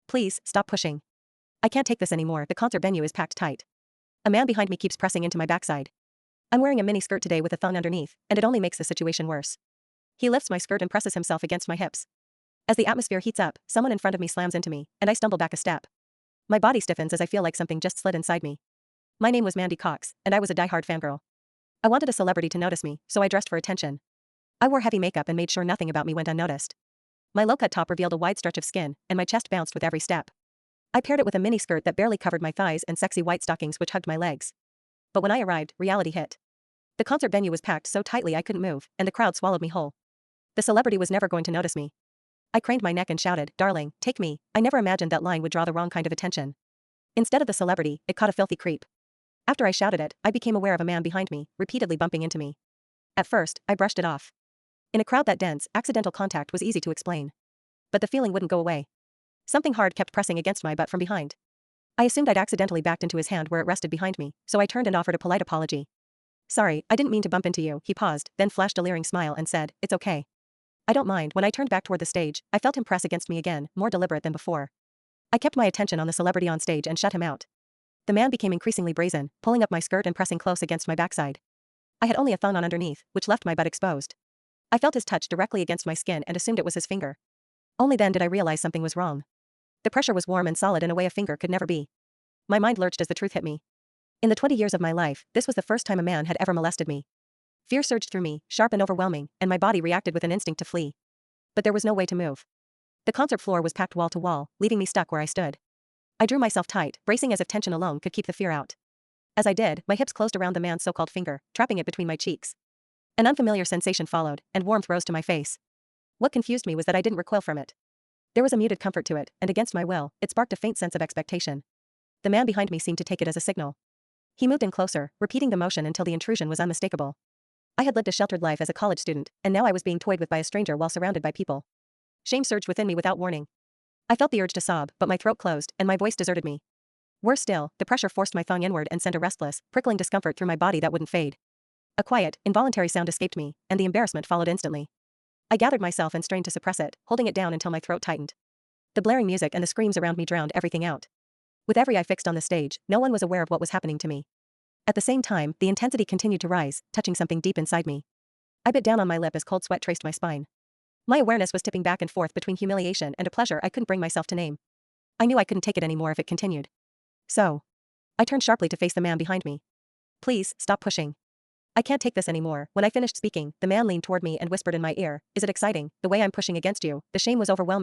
Please, stop pushing. I can't take this anymore, the concert venue is packed tight. A man behind me keeps pressing into my backside. I'm wearing a mini skirt today with a thong underneath, and it only makes the situation worse. He lifts my skirt and presses himself against my hips. As the atmosphere heats up, someone in front of me slams into me, and I stumble back a step. My body stiffens as I feel like something just slid inside me. My name was Mandy Cox, and I was a die-hard fangirl. I wanted a celebrity to notice me, so I dressed for attention. I wore heavy makeup and made sure nothing about me went unnoticed. My low-cut top revealed a wide stretch of skin, and my chest bounced with every step. I paired it with a mini skirt that barely covered my thighs and sexy white stockings which hugged my legs. But when I arrived, reality hit. The concert venue was packed so tightly I couldn't move, and the crowd swallowed me whole. The celebrity was never going to notice me. I craned my neck and shouted, "Darling, take me." I never imagined that line would draw the wrong kind of attention. Instead of the celebrity, it caught a filthy creep. After I shouted it, I became aware of a man behind me, repeatedly bumping into me. At first, I brushed it off. In a crowd that dense, accidental contact was easy to explain. But the feeling wouldn't go away. Something hard kept pressing against my butt from behind. I assumed I'd accidentally backed into his hand where it rested behind me, so I turned and offered a polite apology. "Sorry, I didn't mean to bump into you." He paused, then flashed a leering smile and said, "It's okay." I don't mind. When I turned back toward the stage, I felt him press against me again, more deliberate than before. I kept my attention on the celebrity on stage and shut him out. The man became increasingly brazen, pulling up my skirt and pressing close against my backside. I had only a thong on underneath, which left my butt exposed. I felt his touch directly against my skin and assumed it was his finger. Only then did I realize something was wrong. The pressure was warm and solid in a way a finger could never be. My mind lurched as the truth hit me. In the 20 years of my life, this was the first time a man had ever molested me. Fear surged through me, sharp and overwhelming, and my body reacted with an instinct to flee. But there was no way to move. The concert floor was packed wall to wall, leaving me stuck where I stood. I drew myself tight, bracing as if tension alone could keep the fear out. As I did, my hips closed around the man's so-called finger, trapping it between my cheeks. An unfamiliar sensation followed, and warmth rose to my face. What confused me was that I didn't recoil from it. There was a muted comfort to it, and against my will, it sparked a faint sense of expectation. The man behind me seemed to take it as a signal. He moved in closer, repeating the motion until the intrusion was unmistakable. I had lived a sheltered life as a college student, and now I was being toyed with by a stranger while surrounded by people. Shame surged within me without warning. I felt the urge to sob, but my throat closed, and my voice deserted me. Worse still, the pressure forced my thong inward and sent a restless, prickling discomfort through my body that wouldn't fade. A quiet, involuntary sound escaped me, and the embarrassment followed instantly. I gathered myself and strained to suppress it, holding it down until my throat tightened. The blaring music and the screams around me drowned everything out. With every eye fixed on the stage, no one was aware of what was happening to me. At the same time, the intensity continued to rise, touching something deep inside me. I bit down on my lip as cold sweat traced my spine. My awareness was tipping back and forth between humiliation and a pleasure I couldn't bring myself to name. I knew I couldn't take it anymore if it continued. So, I turned sharply to face the man behind me. "Please, stop pushing. I can't take this anymore." When I finished speaking, the man leaned toward me and whispered in my ear, "Is it exciting, the way I'm pushing against you?" The shame was overwhelming.